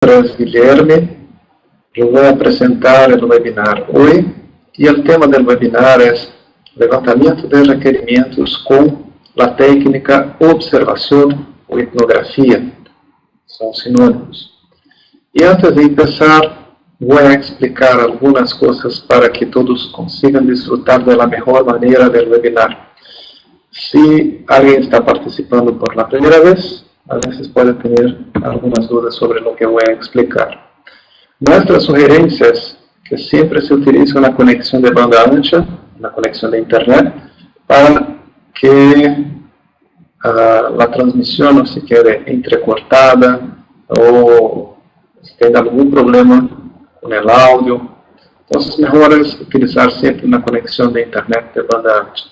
nombre es Guilherme. Yo voy a presentar el webinar hoy y el tema del webinar es levantamiento de requerimientos con la técnica observación o etnografía. Son sinónimos. Y antes de empezar, voy a explicar algunas cosas para que todos consigan disfrutar de la mejor manera del webinar. Si alguien está participando por la primera vez, a veces puede tener algunas dudas sobre lo que voy a explicar. Nuestra sugerencia es que siempre se utilice una conexión de banda ancha, una conexión de internet, para que la transmisión no se quede entrecortada o si tenga algún problema con el audio. Entonces, mejor es utilizar siempre una conexión de internet de banda ancha.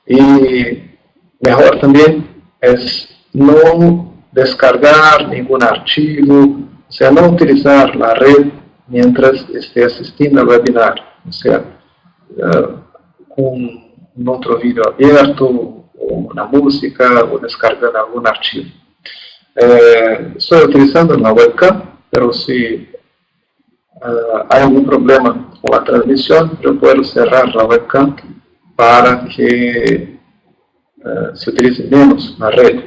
Y mejor también es no descargar ningún archivo, o sea, no utilizar la red mientras esté asistiendo al webinar, o sea, con un otro video abierto, o una música, o descargando algún archivo. Estoy utilizando la webcam, pero si hay algún problema con la transmisión, yo puedo cerrar la webcam para que se utilice menos la red.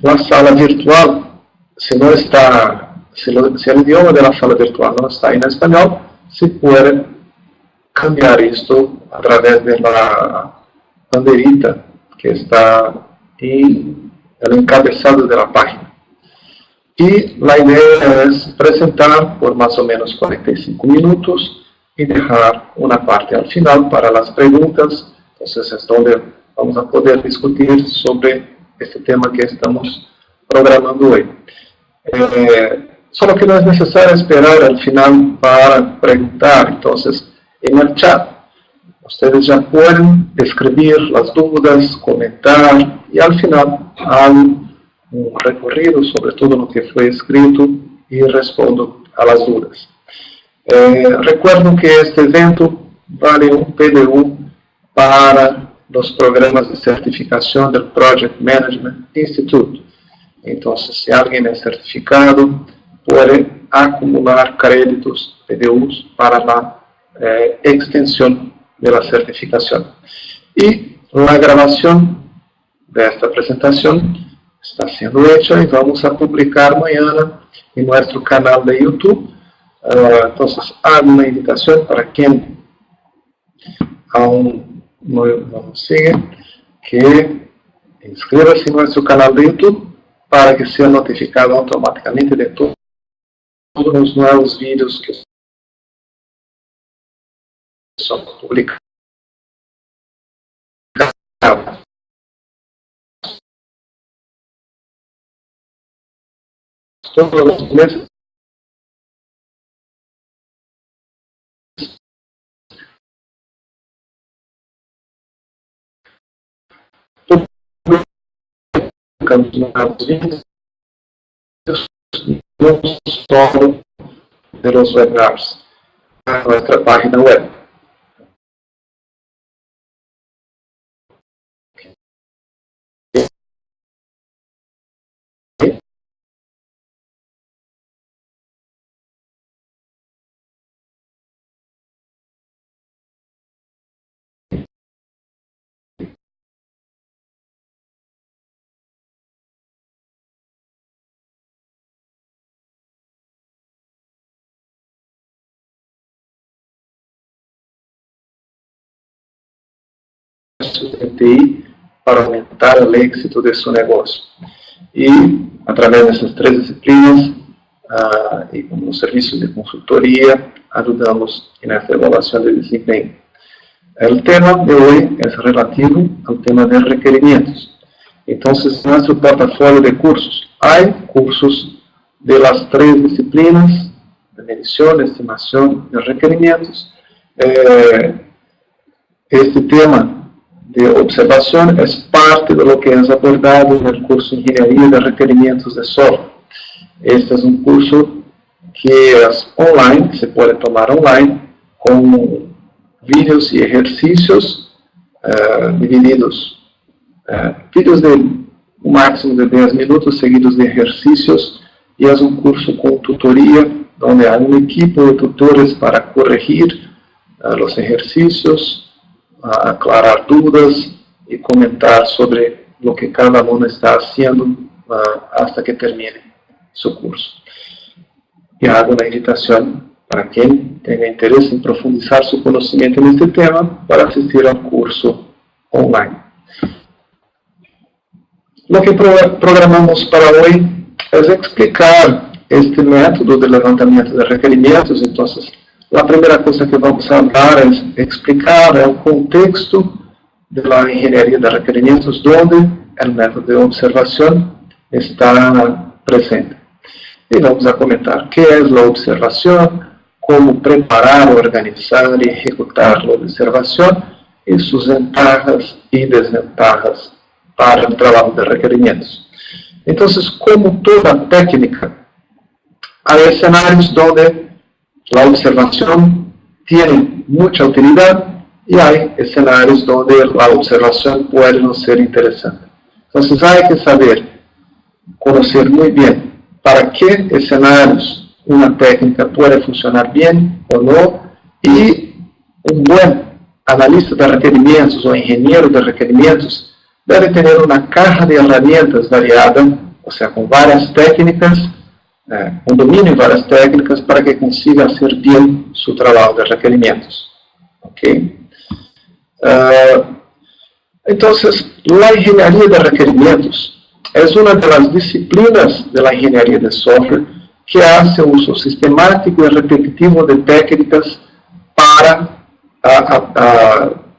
La sala virtual, si el idioma de la sala virtual no está en español, se puede cambiar esto a través de la banderita que está en el encabezado de la página. Y la idea es presentar por más o menos 45 minutos y dejar una parte al final para las preguntas. Entonces es donde vamos a poder discutir sobre este tema que estamos programando hoy. Solo que no es necesario esperar al final para preguntar. Entonces, en el chat, ustedes ya pueden escribir las dudas, comentar, y al final hago un recorrido sobre todo lo que fue escrito y respondo a las dudas. Recuerdo que este evento vale un PDU para los programas de certificación del Project Management Institute. Entonces, si alguien es certificado, puede acumular créditos PDUs para la extensión de la certificación. Y la grabación de esta presentación está siendo hecha y vamos a publicar mañana en nuestro canal de YouTube. Entonces, hago una invitación para quien aún no nos sigue, que inscríbase en nuestro canal de YouTube para que sea notificado automáticamente de todos los nuevos vídeos que son publicados. Todos los meses publicamos nuevos vídeos, no solo de los webinars en nuestra página web. De TI para aumentar el éxito de su negocio. Y a través de esas tres disciplinas y con los servicios de consultoría ayudamos en esta evaluación de desempeño. El tema de hoy es relativo al tema de requerimientos. Entonces, en nuestro portafolio de cursos hay cursos de las tres disciplinas de medición, estimación de requerimientos. Este tema de observación es parte de lo que es abordado en el curso de Ingeniería de Requerimientos de Software. Este es un curso que es online, se puede tomar online, con vídeos y ejercicios divididos, vídeos de un máximo de 10 minutos seguidos de ejercicios y es un curso con tutoría, donde hay un equipo de tutores para corregir los ejercicios, aclarar dudas y comentar sobre lo que cada alumno está haciendo hasta que termine su curso. Y hago una invitación para quien tenga interés en profundizar su conocimiento en este tema para asistir al curso online. Lo que programamos para hoy es explicar este método de levantamiento de requerimientos. Entonces, la primera cosa que vamos a hablar es explicar el contexto de la ingeniería de requerimientos donde el método de observación está presente. Y vamos a comentar qué es la observación, cómo preparar, organizar y ejecutar la observación y sus ventajas y desventajas para el trabajo de requerimientos. Entonces, como toda técnica, hay escenarios donde la observación tiene mucha utilidad y hay escenarios donde la observación puede no ser interesante. Entonces, hay que saber, conocer muy bien para qué escenarios una técnica puede funcionar bien o no, y un buen analista de requerimientos o ingeniero de requerimientos debe tener una caja de herramientas variada, o sea, con varias técnicas, un dominio en varias técnicas para que consiga hacer bien su trabajo de requerimientos. ¿Okay? Entonces, la ingeniería de requerimientos es una de las disciplinas de la ingeniería de software que hace uso sistemático y repetitivo de técnicas para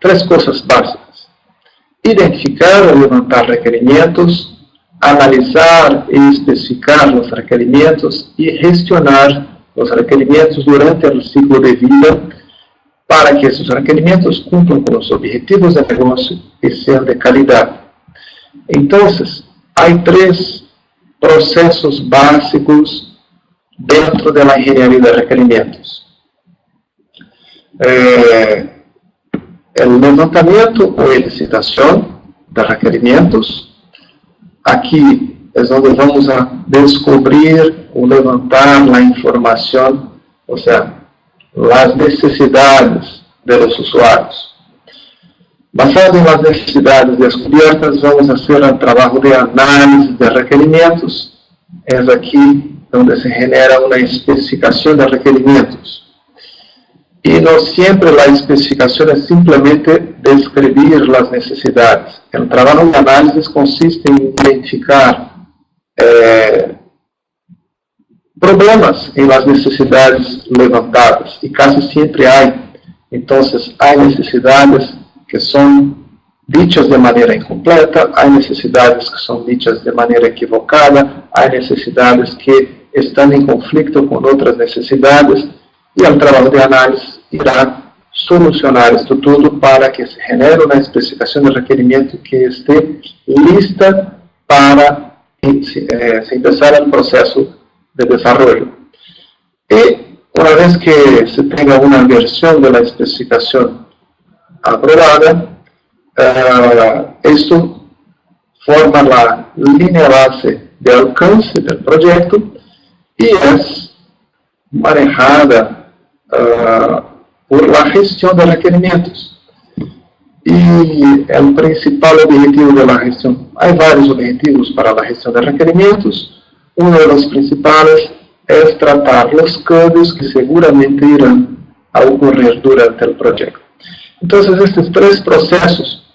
tres cosas básicas: identificar o levantar requerimientos, analizar y especificar los requerimientos y gestionar los requerimientos durante el ciclo de vida para que esos requerimientos cumplan con los objetivos de negocio y sean de calidad. Entonces, hay tres procesos básicos dentro de la ingeniería de requerimientos. El levantamiento o elicitación de requerimientos. Aquí es donde vamos a descubrir o levantar la información, o sea, las necesidades de los usuarios. Basado en las necesidades descubiertas, vamos a hacer el trabajo de análisis de requerimientos. Es aquí donde se genera una especificación de requerimientos. Y no siempre la especificación es simplemente describir las necesidades. El trabajo de análisis consiste en identificar problemas en las necesidades levantadas, y casi siempre hay. Entonces, hay necesidades que son dichas de manera incompleta, hay necesidades que son dichas de manera equivocada, hay necesidades que están en conflicto con otras necesidades, y el trabajo de análisis irá solucionar esto todo para que se genere una especificación de requerimiento que esté lista para empezar el proceso de desarrollo. Y una vez que se tenga una versión de la especificación aprobada, esto forma la línea base de alcance del proyecto y es manejada por la gestión de requerimientos. Y el principal objetivo de la gestión, hay varios objetivos para la gestión de requerimientos. Uno de los principales es tratar los cambios que seguramente irán a ocurrir durante el proyecto. Entonces, estos tres procesos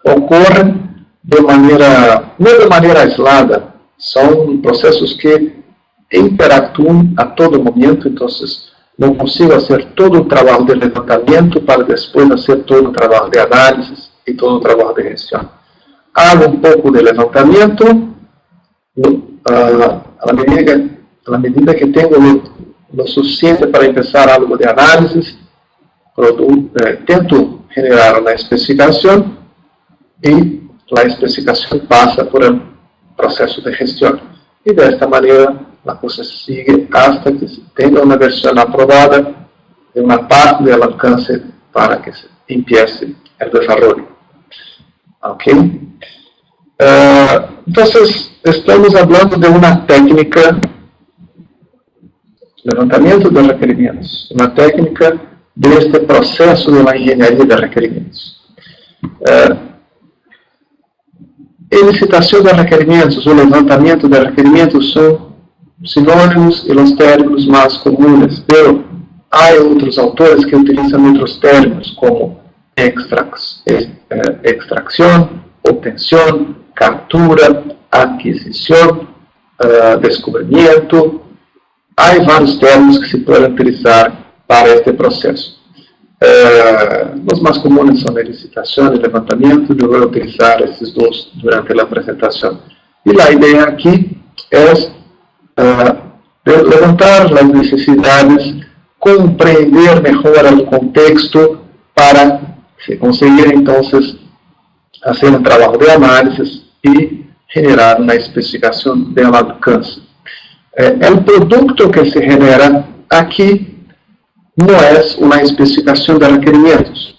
ocurren de manera, no de manera aislada, son procesos que interactúan a todo momento. Entonces, no consigo hacer todo el trabajo de levantamiento para después hacer todo el trabajo de análisis y todo el trabajo de gestión. Hago un poco de levantamiento, a la medida que tengo lo suficiente para empezar algo de análisis, tento generar una especificación y la especificación pasa por el proceso de gestión. Y de esta manera la cosa sigue hasta que se tenga una versión aprobada de una parte del alcance para que se empiece el desarrollo. ¿Ok? Entonces, estamos hablando de una técnica levantamiento de requerimentos, uma técnica deste processo de engenharia de requerimentos. Elicitação de requerimentos ou levantamento de requerimentos são sinônimos e os términos mais comuns, mas há outros autores que utilizam outros términos, como extração, obtenção, captura, aquisição, descobrimento. Há vários termos que se podem utilizar para este processo. Os mais comuns são elicitação e levantamento. Eu vou utilizar esses dois durante a apresentação. E a ideia aqui é levantar as necessidades, compreender melhor o contexto para conseguir, então, fazer um trabalho de análise e generar uma especificação de alcance. O produto que se genera aqui não é uma especificação de requerimentos.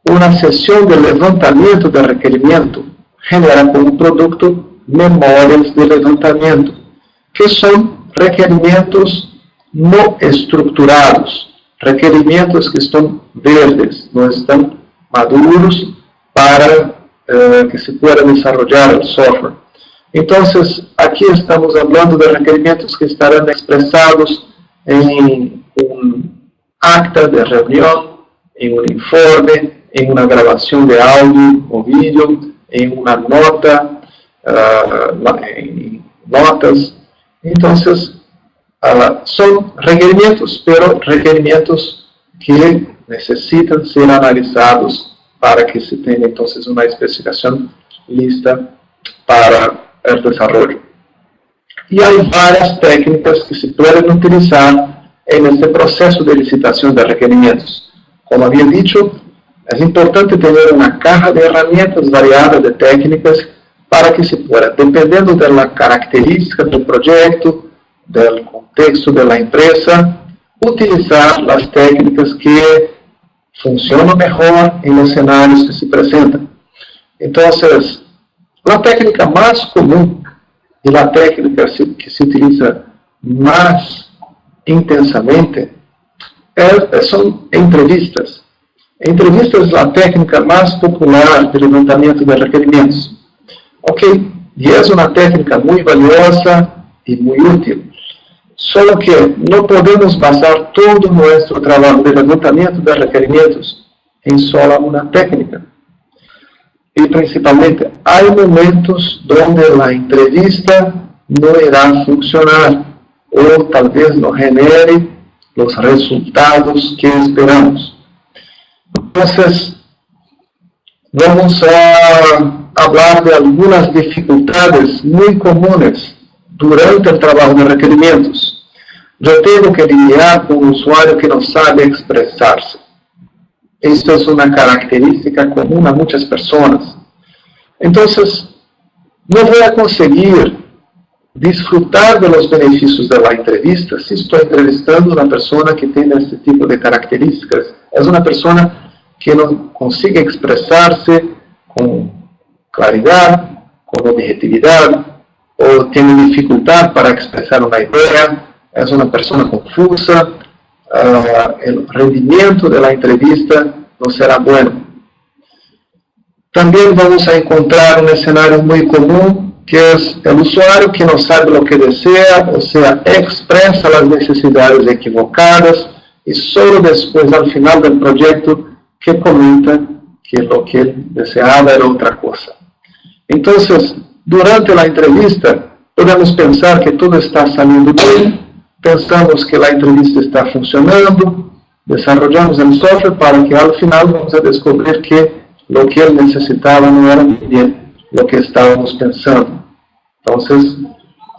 Uma sessão de levantamento de requerimento genera como produto memórias de levantamento, que são requerimentos não estruturados, requerimentos que estão verdes, não estão maduros para que se pueda desarrollar o software. Então, aqui estamos falando de requerimentos que estarão expressados em acta de reunião, em informe, em uma gravação de áudio ou vídeo, em uma nota, em notas. Então, são requerimentos, pero requerimentos que necessitam ser analisados para que se tenha, então, uma especificação lista para o desenvolvimento. E há várias técnicas que se podem utilizar neste processo de licitação de requerimentos. Como havia dito, é importante ter uma caja de ferramentas variadas de técnicas para que se pueda, dependendo da característica do projeto, do contexto da empresa, utilizar as técnicas que funcionam melhor em os cenários que se apresentam. Então, a técnica mais comum e a técnica que se utiliza mais intensamente são entrevistas. Entrevistas é a técnica mais popular de levantamento de requerimentos. Ok? E é uma técnica muito valiosa e muito útil. Só que não podemos basar todo o nosso trabalho de levantamento de requerimentos em só uma técnica. E principalmente, há momentos onde a entrevista não irá funcionar, ou talvez não genere os resultados que esperamos. Então, vamos a falar de algumas dificuldades muito comuns durante o trabalho de requerimentos. Eu tenho que lidar com um usuário que não sabe expressar-se. Isso é uma característica comum a muitas pessoas. Então, não vou conseguir desfrutar dos benefícios da entrevista se estou entrevistando uma pessoa que tem esse tipo de características. É uma pessoa que não consiga expressar-se com claridade, com objetividade, ou tem dificuldade para expressar uma ideia, é uma pessoa confusa, o rendimento da entrevista não será bom. Também vamos a encontrar um cenário muito comum, que é o usuário que não sabe o que deseja, ou seja, expressa as necessidades equivocadas, e só depois, ao final do projeto, que comenta que o que ele desejava era outra coisa. Então, durante a entrevista, podemos pensar que tudo está saindo bem, pensamos que a entrevista está funcionando, desarrollamos o software para que ao final vamos a descobrir que o que ele necessitava não era bem o que estávamos pensando. Então,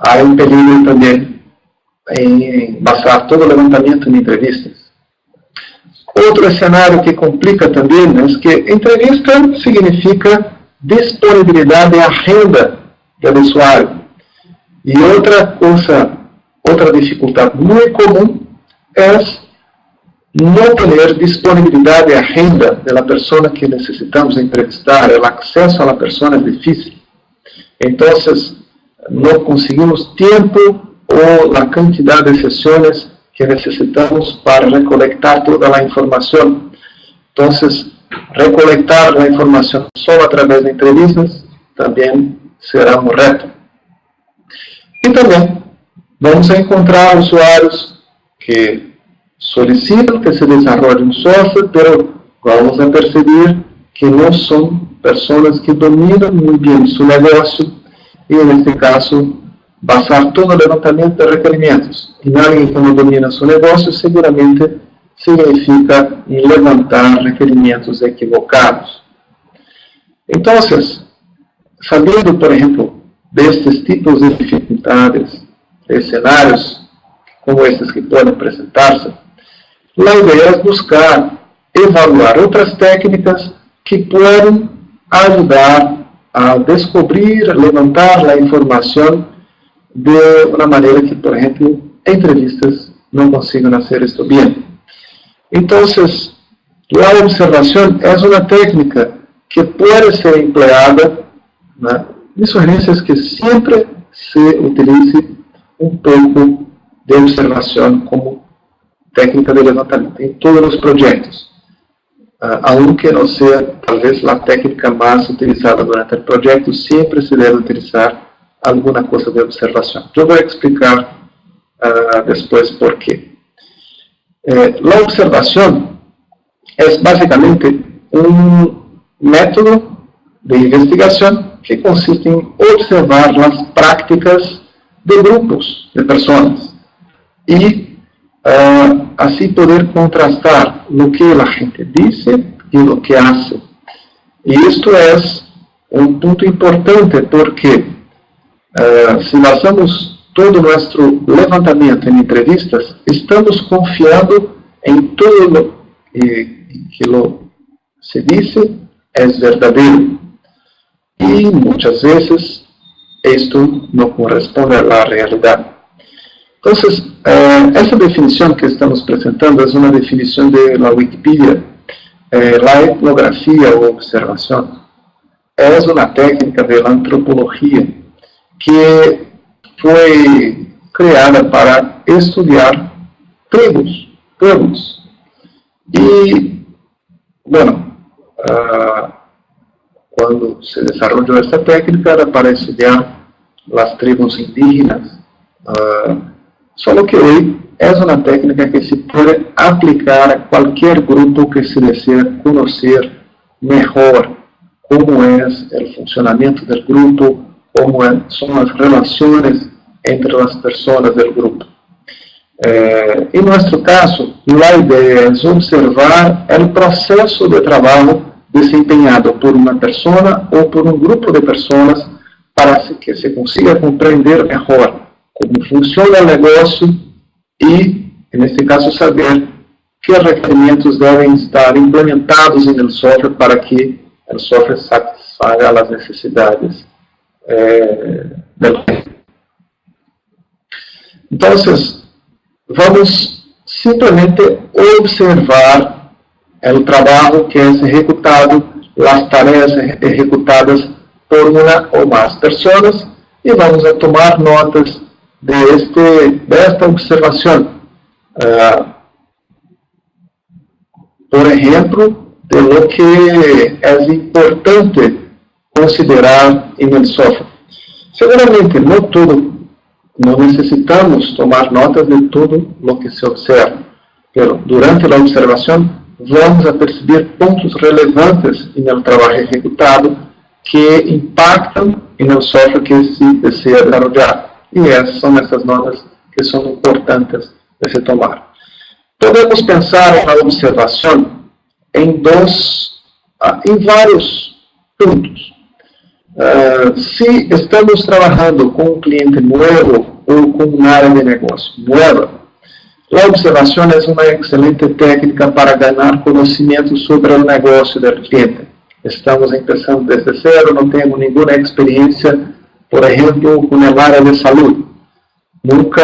há um perigo também em basar todo o levantamento em entrevistas. Outro cenário que complica também é que entrevista significa disponibilidade de agenda do usuário. E outra dificuldade muito comum é não ter disponibilidade de agenda da pessoa que necessitamos entrevistar. O acesso à pessoa é difícil. Então, não conseguimos tempo ou a quantidade de sessões que necesitamos para recolectar toda a informação. Então, recolectar a informação só através de entrevistas também será um reto. E também vamos encontrar usuários que solicitam que se desenvolva um software, mas vamos a perceber que não são pessoas que dominam muito bem seu negócio e, neste caso, basar todo o levantamento de requerimentos em alguém que não domina seu negócio seguramente significa levantar requerimentos equivocados. Então, sabendo, por exemplo, destes tipos de dificuldades, de cenários como esses que podem apresentar-se, a ideia é buscar evaluar outras técnicas que podem ajudar a descobrir, levantar a informação de uma maneira que, por exemplo, entrevistas não consigam fazer isto bem. Então, a observação é uma técnica que pode ser empleada, né? Minha sugerência é que sempre se utilize um pouco de observação como técnica de levantamento em todos os projetos, aunque não seja talvez a técnica mais utilizada durante o projeto, sempre se deve utilizar alguma coisa de observação. Eu vou explicar depois por quê. A observação é basicamente um método de investigação que consiste em observar as práticas de grupos de pessoas e assim poder contrastar o que a gente diz e o que faz. E isto é um ponto importante porque se basamos todo o nosso levantamento em entrevistas, estamos confiando em tudo que se diz é verdadeiro. E muitas vezes isto não corresponde à realidade. Então, essa definição que estamos apresentando é uma definição da Wikipedia. A etnografia ou observação é uma técnica da antropologia que foi criada para estudar tribos. E, bueno, quando se desenvolveu esta técnica, era para estudar as tribos indígenas. Só que hoje é uma técnica que se pode aplicar a qualquer grupo que se deseja conhecer melhor como é o funcionamento do grupo, como são as relações entre as pessoas do grupo. Em nosso caso, a ideia é observar o processo de trabalho desempenhado por uma pessoa ou por um grupo de pessoas para que se consiga compreender melhor como funciona o negócio e, neste caso, saber que requerimentos devem estar implementados no software para que o software satisfaga as necessidades Então, vamos simplesmente observar o trabalho que é executado, as tarefas executadas por uma ou mais pessoas e vamos a tomar notas desta observação. Por exemplo, de lo que é importante considerar em el software. Seguramente não necessitamos tomar notas de tudo o que se observa, mas durante a observação vamos a perceber pontos relevantes no trabalho executado que impactam no software que se deseja desenvolver. E essas são essas notas que são importantes de se tomar. Podemos pensar na observação em vários pontos. Se estamos trabalhando com um cliente novo ou com uma área de negócio nova, a observação é uma excelente técnica para ganhar conhecimento sobre o negócio do cliente. Estamos começando desde zero, não temos nenhuma experiência, por exemplo, com a área de saúde. Nunca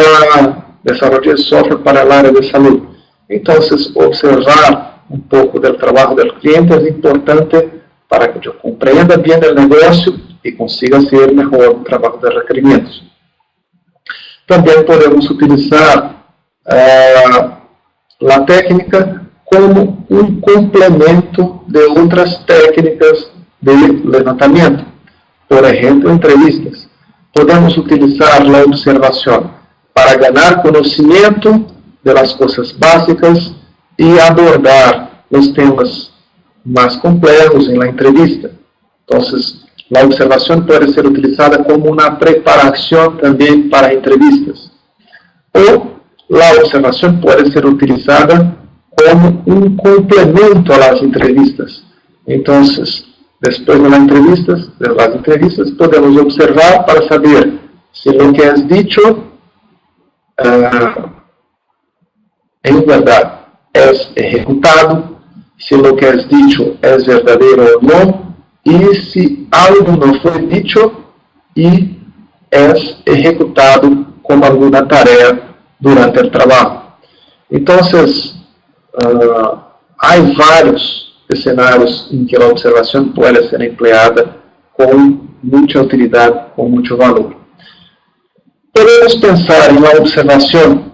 desenvolvi software para a área de saúde. Então, observar um pouco do trabalho do cliente é importante para que eu compreenda bem o negócio e consiga ser melhor no trabalho de requerimentos. Também podemos utilizar a técnica como um complemento de outras técnicas de levantamento. Por exemplo, entrevistas. Podemos utilizar a observação para ganhar conhecimento das coisas básicas e abordar os temas mais complexos em la entrevista. Então, a observação pode ser utilizada como uma preparação também para entrevistas. Ou a observação pode ser utilizada como um complemento às entrevistas. Então, depois das entrevistas, podemos observar para saber se o que é dito em verdade é executado, se o que é dito é verdadeiro ou não, e se algo não foi dito e é executado como alguma tarefa durante o trabalho. Então, há vários cenários em que a observação pode ser empleada com muita utilidade, com muito valor. Podemos pensar em uma observação,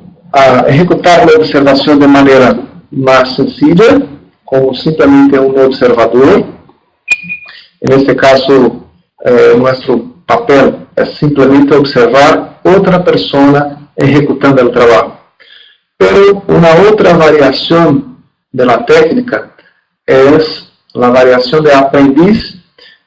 executar a observação de maneira mais sencilla, como simplesmente um observador. Neste caso, nosso papel é simplesmente observar outra pessoa executando o trabalho. Pero uma outra variação da técnica é a variação de aprendiz,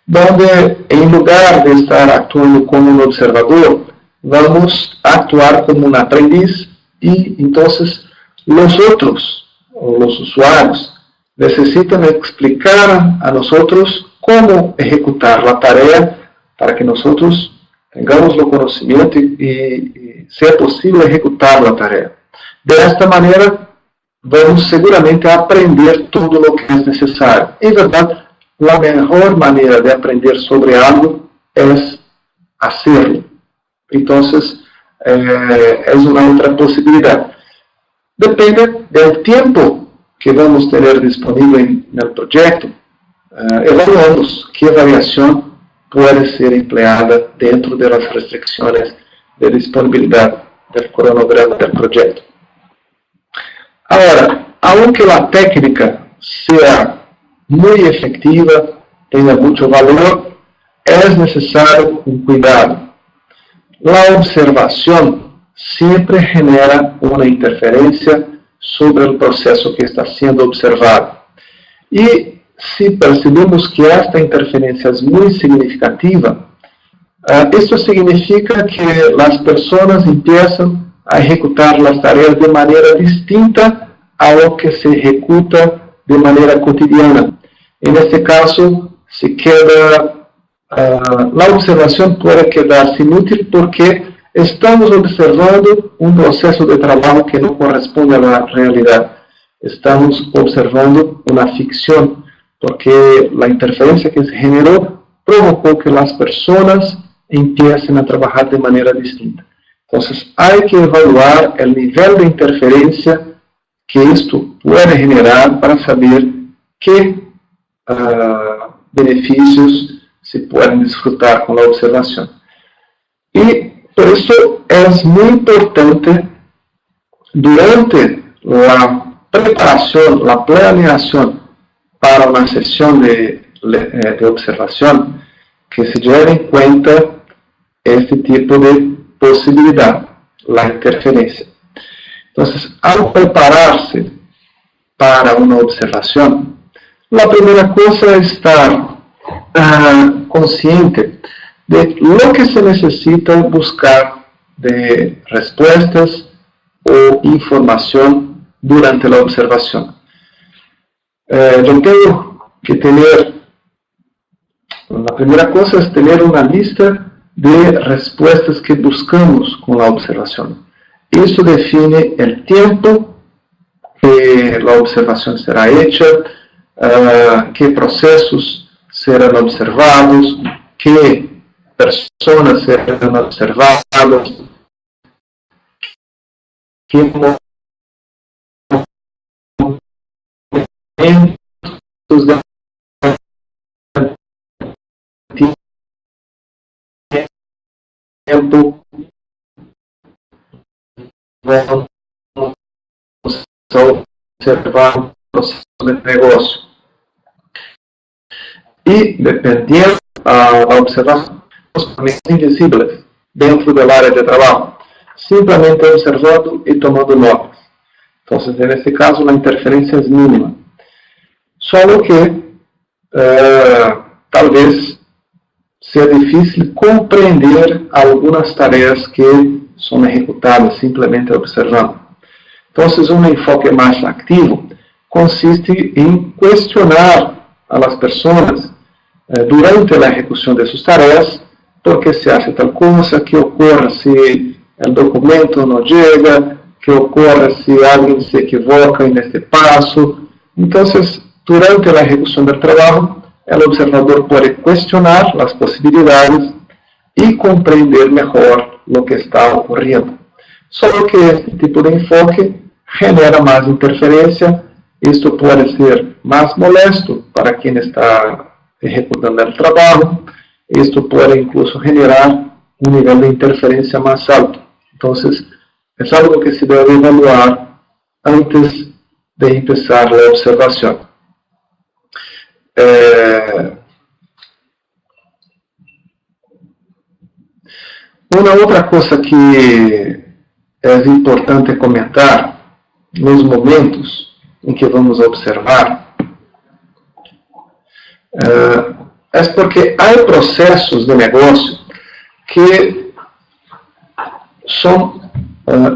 onde, em lugar de estar atuando como um observador, vamos actuar como um aprendiz e, então, os outros, os usuários, necessitam explicar a nós como executar a tarefa para que nós tenhamos o conhecimento e seja possível executar a tarefa. Desta maneira, vamos seguramente aprender tudo o que é necessário. Em verdade, a melhor maneira de aprender sobre algo é hacerlo. Então, é uma outra possibilidade. Depende do tempo que vamos ter disponível no projeto, evaluamos que variação pode ser empleada dentro das restrições de disponibilidade do cronograma do projeto. Agora, aunque a técnica seja muito efetiva, tenha muito valor, é necessário um cuidado. A observação sempre genera uma interferência sobre o processo que está sendo observado. E se percebemos que esta interferência é muito significativa, isso significa que as pessoas começam a executar as tarefas de maneira distinta ao que se executa de maneira cotidiana. Neste caso, a observação pode quedar-se inútil porque estamos observando um processo de trabalho que não corresponde à realidade. Estamos observando uma ficção, porque a interferência que se generou provocou que as pessoas empiecem a trabalhar de maneira distinta. Então, há que evaluar o nível de interferência que isto pode generar para saber que benefícios se podem desfrutar com a observação. E, por isso, é muito importante, durante a preparação, a planeação para uma sessão de observação, que se lleve em conta este tipo de possibilidade, a interferência. Então, ao preparar-se para uma observação, a primeira coisa é estar consciente de lo que se necessita buscar de respostas ou informação durante a observação. Eu tenho que ter, a primeira coisa é ter uma lista de respostas que buscamos com a observação. Isso define o tempo que a observação será hecha, que processos serão observados, que pessoas serão observadas, que momentos de tempo vão observar o processo de negócio. E, dependendo da observação, os invisíveis dentro da área de trabalho, simplesmente observando e tomando notas. Então, nesse caso, a interferência é mínima. Só que, talvez, seja difícil compreender algumas tarefas que são executadas simplesmente observando. Então, um enfoque mais ativo consiste em questionar as pessoas durante a execução de suas tarefas, por que se hace tal coisa, que ocorre se o documento não chega, que ocorre se alguém se equivoca neste passo. Então, durante a execução do trabalho, o observador pode questionar as possibilidades e compreender melhor o que está ocorrendo. Só que este tipo de enfoque genera mais interferência. Isto pode ser mais molesto para quem está executando o trabalho. Isto pode incluso generar um nível de interferência mais alto. Então, é algo que se deve evaluar antes de começar a observação. Uma outra coisa que é importante comentar nos momentos em que vamos observar é porque há processos de negócio que são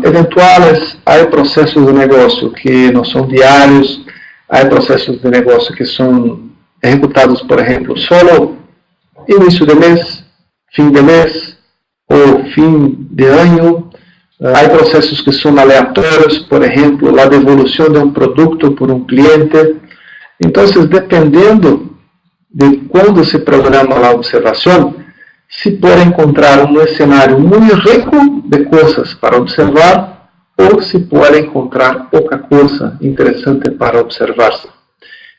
eventuais, há processos de negócio que não são diários, há processos de negócio que são executados, por exemplo, só início de mês, fim de mês ou fim de ano. Há processos que são aleatórios, por exemplo, a devolução de um produto por um cliente. Então, dependendo de quando se programa a observação, se pode encontrar um cenário muito rico de coisas para observar, ou se pode encontrar pouca coisa interessante para observar-se.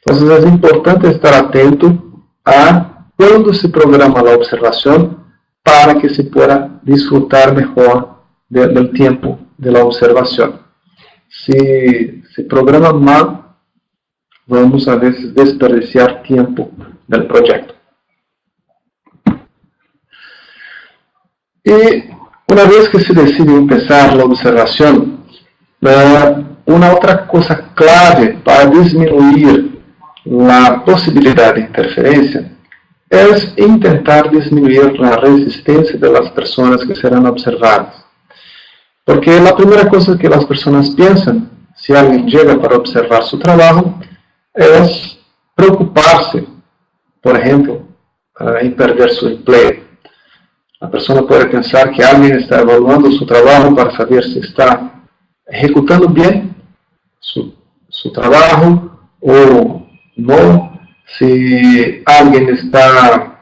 Então, é importante estar atento a quando se programa a observação, para que se pueda disfrutar melhor do tempo da observação. Se programa mal, vamos a vezes desperdiciar tempo do projeto. E uma vez que se decide começar a observação, uma outra coisa clave para diminuir a possibilidade de interferência é tentar diminuir a resistência das pessoas que serão observadas. Porque a primeira coisa que as pessoas pensam, se alguém chega para observar seu trabalho, é preocupar-se, por exemplo, em perder seu emprego. A pessoa pode pensar que alguém está evaluando seu trabalho para saber se está executando bem seu trabalho ou não, se alguém está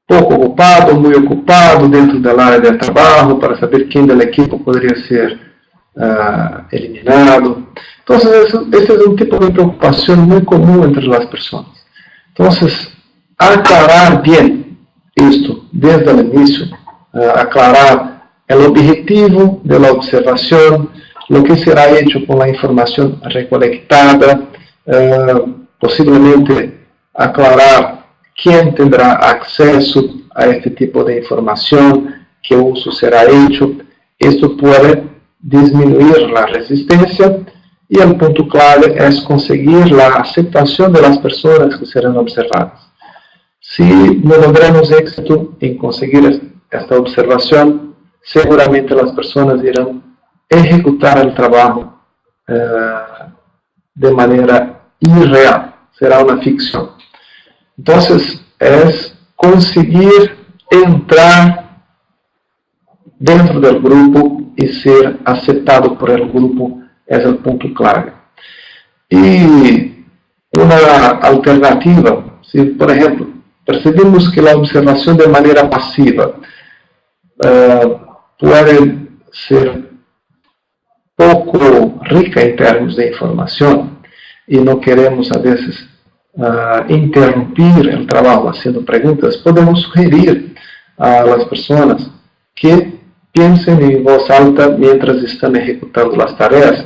pouco ocupado, muito ocupado dentro da área de trabalho, para saber quem da equipe poderia ser eliminado. Então, esse é um tipo de preocupação muito comum entre as pessoas. Então, aclarar bem isto desde o início, aclarar o objetivo da observação, o que será feito com a informação recolectada, possivelmente aclarar quem terá acesso a este tipo de informação, que uso será feito. Isto pode diminuir a resistência e o ponto clave é conseguir a aceitação das pessoas que serão observadas. Se não logramos êxito em conseguir esta observação, seguramente as pessoas irão executar o trabalho de maneira irreal, será uma ficção. Então, é conseguir entrar dentro do grupo e ser aceitado por el grupo é o ponto clave. E uma alternativa, se, por exemplo, percebemos que a observação de maneira passiva pode ser pouco rica em termos de informação e não queremos, a vezes, interromper o trabalho fazendo perguntas, podemos sugerir às pessoas que piensen en voz alta mientras están ejecutando las tareas,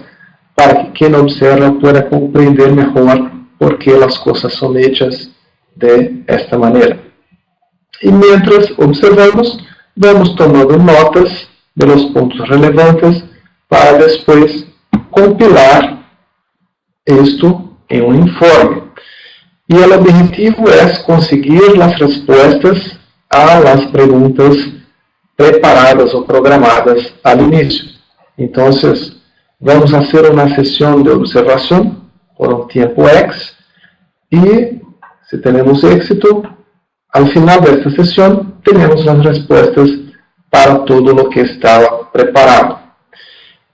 para que quien observa pueda comprender mejor por qué las cosas son hechas de esta manera. Y mientras observamos, vamos tomando notas de los puntos relevantes para después compilar esto en un informe. Y el objetivo es conseguir las respuestas a las preguntas preparadas o programadas al inicio. Entonces, vamos a hacer una sesión de observación por un tiempo X y, si tenemos éxito, al final de esta sesión tenemos las respuestas para todo lo que estaba preparado.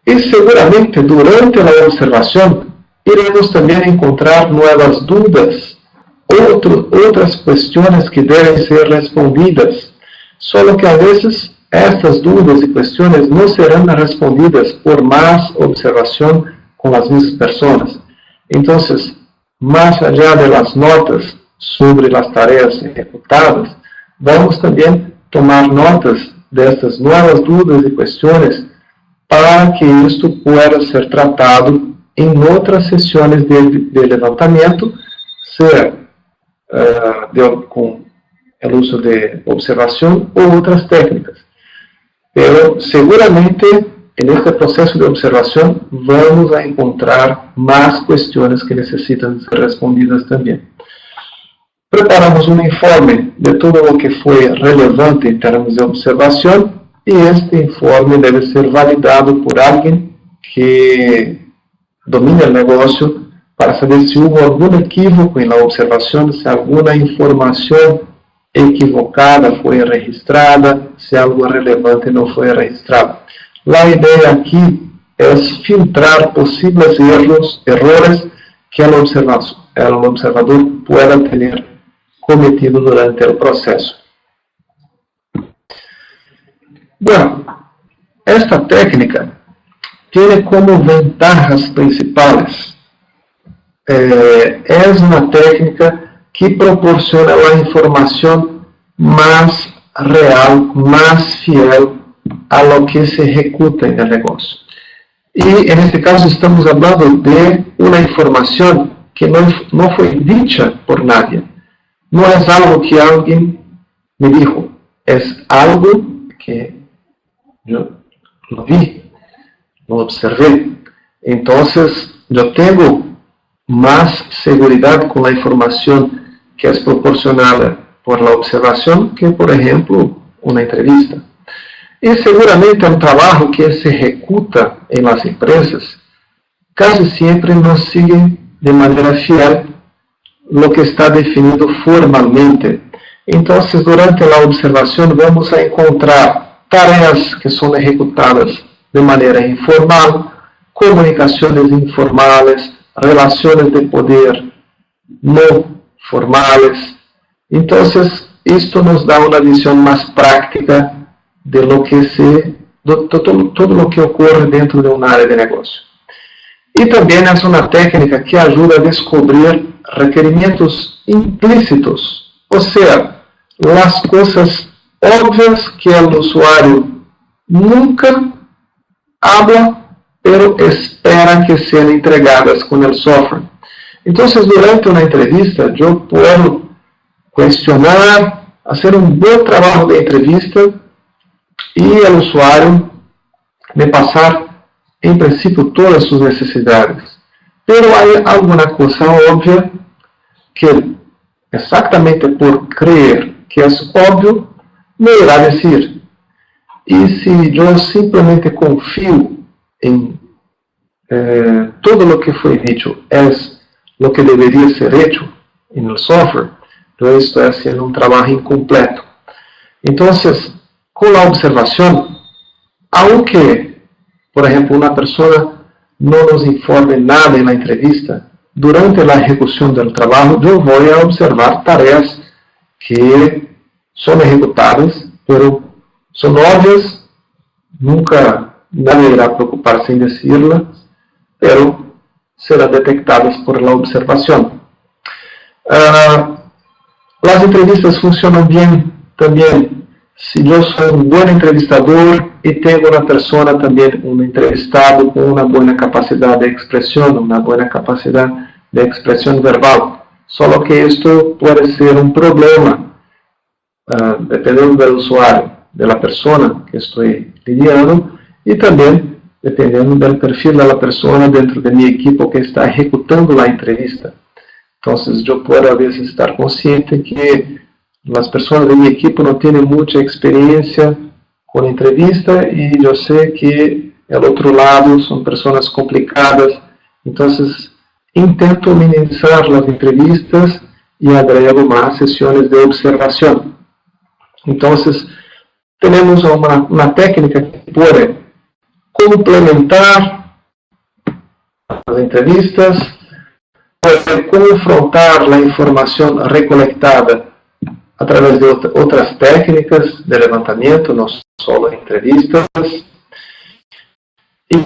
Y seguramente durante la observación iremos también encontrar nuevas dudas, otras cuestiones que deben ser respondidas, solo que a veces estas dudas y cuestiones no serán respondidas por más observación con las mismas personas. Entonces, más allá de las notas sobre las tareas ejecutadas, vamos también a tomar notas de estas nuevas dudas y cuestiones para que esto pueda ser tratado en otras sesiones de levantamiento, sea con el uso de observación u otras técnicas. Pero seguramente en este proceso de observación vamos a encontrar más cuestiones que necesitan ser respondidas también. Preparamos un informe de todo lo que fue relevante en términos de observación y este informe debe ser validado por alguien que domine el negocio para saber si hubo algún equívoco en la observación, si alguna información equivocada fue registrada, si algo relevante no fue registrado. La idea aquí es filtrar posibles errores que el observador pueda tener cometido durante el proceso. Bueno, esta técnica tiene como ventajas principales. Es una técnica que proporciona la información más real, más fiel a lo que se ejecuta en el negocio. Y en este caso estamos hablando de una información que no fue dicha por nadie. No es algo que alguien me dijo, es algo que yo lo vi, lo observé. Entonces, yo tengo más seguridad con la información que es proporcionada por la observación que, por ejemplo, una entrevista. Y seguramente un trabajo que se ejecuta en las empresas casi siempre no sigue de manera fiel lo que está definido formalmente. Entonces, durante la observación vamos a encontrar tareas que son ejecutadas de manera informal, comunicaciones informales, relaciones de poder no formales. Entonces, esto nos da una visión más práctica de lo que todo lo que ocurre dentro de un área de negocio. Y también es una técnica que ayuda a descubrir requerimientos implícitos, o sea, las cosas obvias que el usuario nunca habla, pero espera que sean entregadas con el software. Entonces, durante una entrevista, yo puedo cuestionar, hacer un buen trabajo de entrevista y el usuario me pasar, en principio, todas sus necesidades. Pero hay alguna cosa obvia que, exactamente por creer que es obvio, me irá a decir. Y si yo simplemente confío en todo lo que fue dicho es lo que debería ser hecho en el software, yo estoy haciendo un trabajo incompleto. Entonces, con la observación, aunque, por ejemplo, una persona no nos informe nada en la entrevista, durante la ejecución del trabajo, yo voy a observar tareas que son ejecutadas, pero son obvias, nunca nadie irá a preocuparse en decirlas, pero serán detectadas por la observación. Las entrevistas funcionan bien también si yo soy un buen entrevistador y tengo una persona también, un entrevistado con una buena capacidad de expresión, una buena capacidad de expresión verbal. Solo que esto puede ser un problema, dependiendo del usuario, de la persona que estoy lidiando, y también dependiendo del perfil de la persona dentro de mi equipo que está ejecutando la entrevista. Entonces yo puedo a veces estar consciente que las personas de mi equipo no tienen mucha experiencia con entrevista y yo sé que el otro lado son personas complicadas. Entonces intento minimizar las entrevistas y agrego más sesiones de observación. Entonces tenemos una técnica que puede complementar las entrevistas, puede confrontar la información recolectada a través de otras técnicas de levantamiento, no solo entrevistas. Y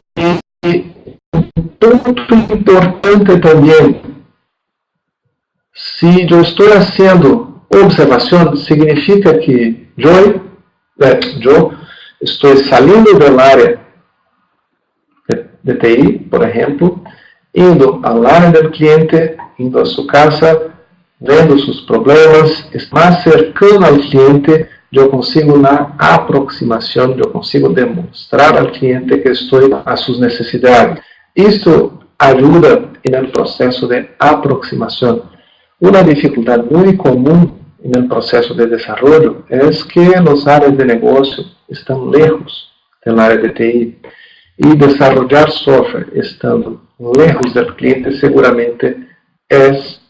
un punto importante también, si yo estoy haciendo observación, significa que yo estoy saliendo del área de TI, por ejemplo, indo al área del cliente, indo a su casa, vendo sus problemas, más cercano al cliente, yo consigo una aproximación, yo consigo demostrar al cliente que estoy a sus necesidades. Esto ayuda en el proceso de aproximación. Una dificultad muy común en el proceso de desarrollo es que los áreas de negocio están lejos del área de TI. Y desarrollar software estando lejos del cliente seguramente es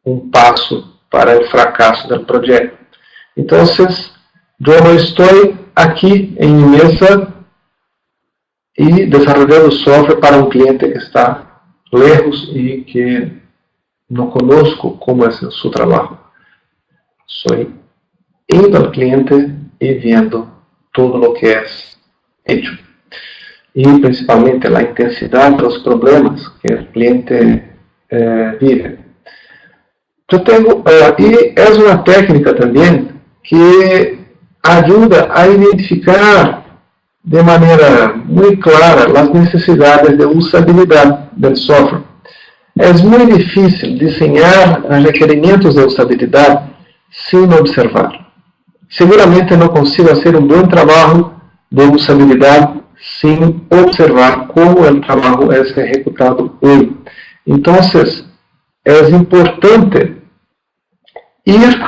un paso para el fracaso del proyecto. Entonces, yo no estoy aquí en mi mesa y desarrollando software para un cliente que está lejos y que no conozco cómo es su trabajo. Soy indo al cliente y viendo todo lo que es hecho. Y principalmente la intensidad de los problemas que el cliente vive. Yo tengo, y es una técnica también que ayuda a identificar de manera muy clara las necesidades de usabilidad del software. Es muy difícil diseñar requerimientos de usabilidad sin observar. Seguramente no consigo hacer un buen trabajo de usabilidad sin observar cómo el trabajo es ejecutado hoy. Entonces, es importante ir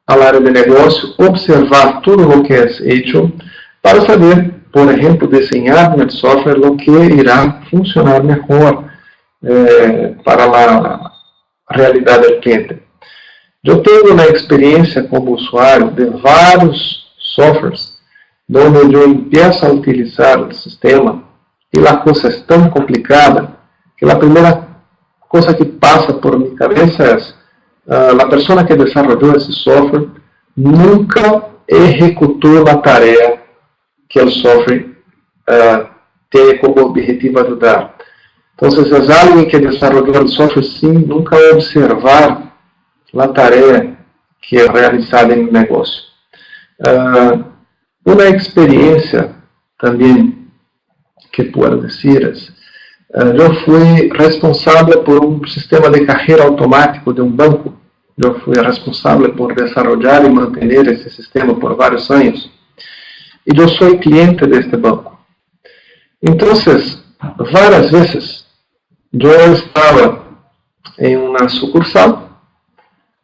al área de negocio, observar todo lo que es hecho, para saber, por ejemplo, diseñar en el software lo que irá funcionar mejor para la realidad del cliente. Yo tengo una experiencia como usuario de varios softwares, donde yo empiezo a utilizar el sistema y la cosa es tan complicada que la primera cosa que pasa por mi cabeza es la persona que desarrolló ese software nunca ejecutó la tarea que el software tiene como objetivo ayudar. Entonces es alguien que desarrolló el software sin nunca observar la tarea que es realizada en el negocio. Una experiencia también que puedo decir es, yo fui responsable por un sistema de cajero automático de un banco. Yo fui responsable por desarrollar y mantener ese sistema por varios años. Y yo soy cliente de este banco. Entonces, varias veces, yo estaba en una sucursal,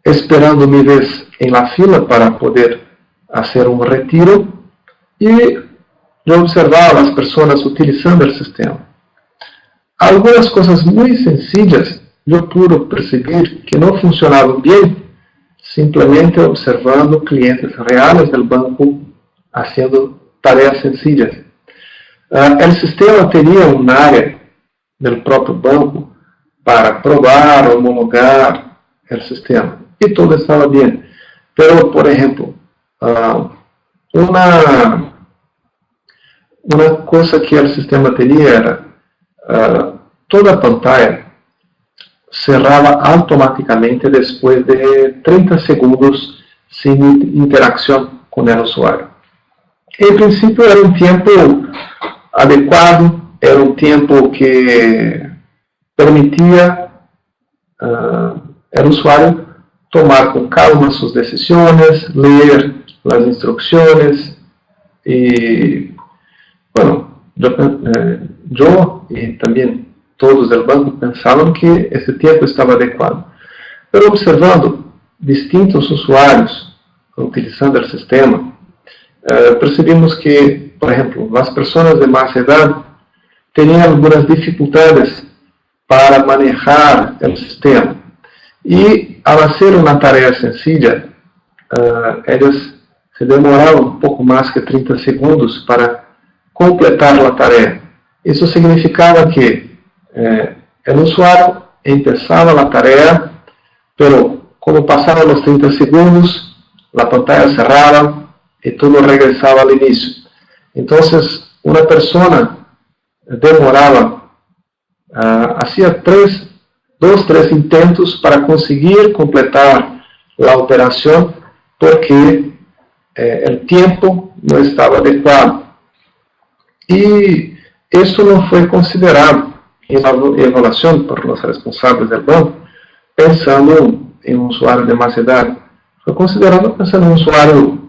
esperando mi vez en la fila para poder hacer un retiro, y yo observaba a las personas utilizando el sistema. Algunas cosas muy sencillas yo pude percibir que no funcionaban bien, simplemente observando clientes reales del banco haciendo tareas sencillas. El sistema tenía un área del propio banco para probar, homologar el sistema, y todo estaba bien. Pero, por ejemplo, una cosa que el sistema tenía era toda a pantalla cerraba automáticamente después de 30 segundos sin interacción con el usuario. Em princípio, era um tempo adequado, era um tempo que permitia ao usuário tomar com calma suas decisões, ler as instruções e, bueno, eu e também todos do banco pensavam que esse tempo estava adequado. Mas observando distintos usuários utilizando o sistema, percebimos que, por exemplo, as pessoas de mais idade tinham algumas dificuldades para manejar o sistema. E, ao fazer uma tarefa sencilla, eles se demoravam um pouco mais que 30 segundos para completar a tarefa. Isso significava que o usuário começava a tarefa, mas como passavam os 30 segundos, a pantalla cerrava e tudo regressava ao início. Então, uma pessoa demorava, hacía 2-3 intentos para conseguir completar a operação, porque o tempo não estava adequado. E isso não foi considerado em la evaluação por os responsáveis do banco, pensando em um usuário de mais idade. Foi considerado pensando em um usuário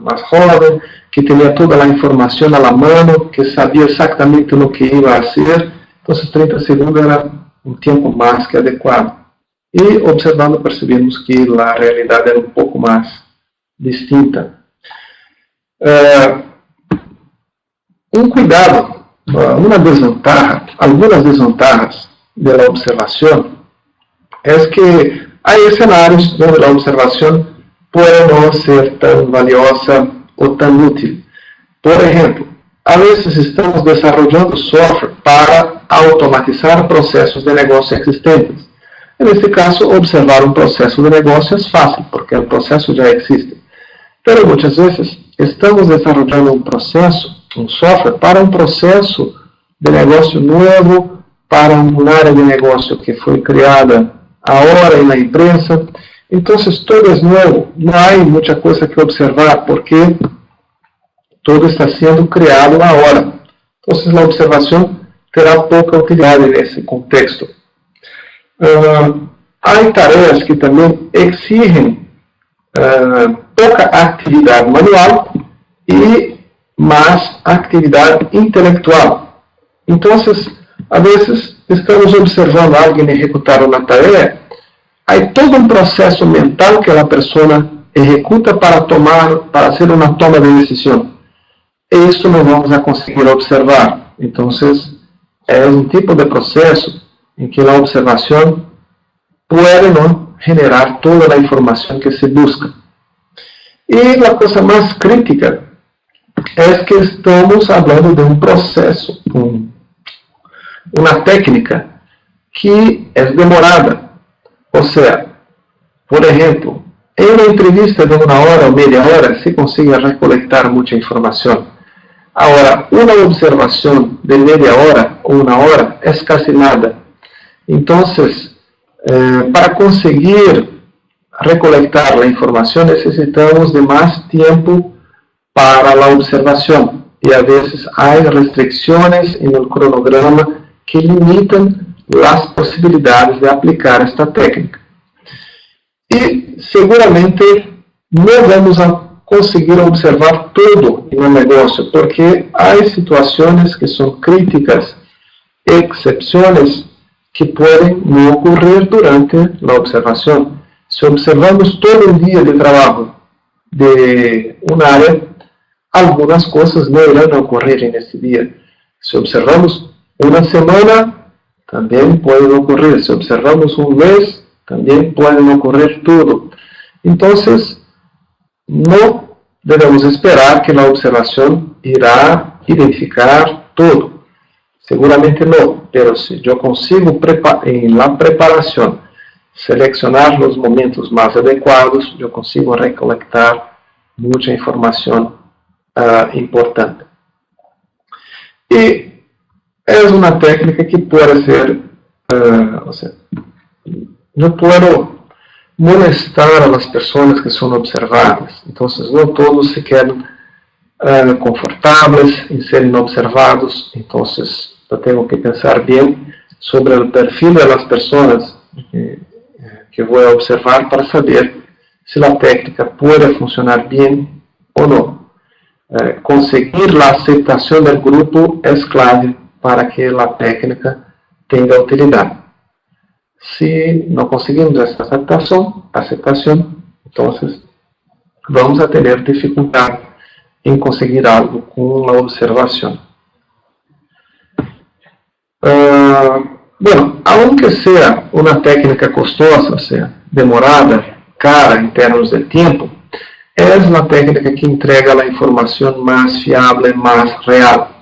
mais jovem, que tinha toda a informação à mão, que sabia exatamente o que ia a fazer. Então, 30 segundos era um tempo mais que adequado. E, observando, percebemos que a realidade era um pouco mais distinta. Um cuidado, algumas desvantagens da observação é que há cenários onde a observação pode não ser tão valiosa ou tão útil. Por exemplo, a vezes estamos desenvolvendo software para automatizar processos de negócio existentes. Neste caso, observar um processo de negócio é fácil, porque o processo já existe. Mas muitas vezes estamos desenvolvendo um software para um processo de negócio novo, para uma área de negócio que foi criada agora na empresa. Então, todo é novo, não há muita coisa que observar, porque tudo está sendo criado agora. Então, a observação terá pouca utilidade nesse contexto. Há tarefas que também exigem pouca atividade manual e mais atividade intelectual. Então, às vezes, estamos observando alguém executar uma tarefa, há todo um processo mental que a pessoa executa para fazer uma toma de decisão. E isso não vamos a conseguir observar. Então, é um tipo de processo em que a observação pode não generar toda a informação que se busca. E a coisa mais crítica é que estamos falando de um processo, uma técnica que é demorada. Ou seja, por exemplo, em uma entrevista de 1 hora ou meia hora, se consegue recolectar muita informação. Agora, uma observação de meia hora ou 1 hora é quase nada. Então, para conseguir recolectar a informação, necessitamos de mais tempo para a observação. E, às vezes, há restrições no cronograma que limitam as possibilidades de aplicar esta técnica. E, seguramente, não vamos conseguir observar tudo no negócio, porque há situações que são críticas, exceções que podem não ocorrer durante a observação. Se observamos todo um dia de trabalho de uma área, algumas coisas não irão ocorrer nesse dia. Se observamos uma semana, também podem ocorrer. Se observamos um mês, também podem ocorrer tudo. Então, não devemos esperar que a observação irá identificar tudo. Seguramente não, mas se eu consigo, na preparação, selecionar os momentos mais adequados, eu consigo recolectar muita informação importante. E é uma técnica que pode ser, eu posso molestar as pessoas que são observadas. Então, não todos se querem confortáveis em serem observados. Então, eu tenho que pensar bem sobre o perfil das pessoas que vou observar para saber se a técnica pode funcionar bem ou não. Conseguir a aceitação do grupo é clave para que a técnica tenha utilidade. Se não conseguimos essa aceitação, então vamos a ter dificuldade em conseguir algo com a observação. Bueno, aunque seja uma técnica custosa, seja demorada, cara em termos de tempo, é a técnica que entrega a informação mais fiável, mais real.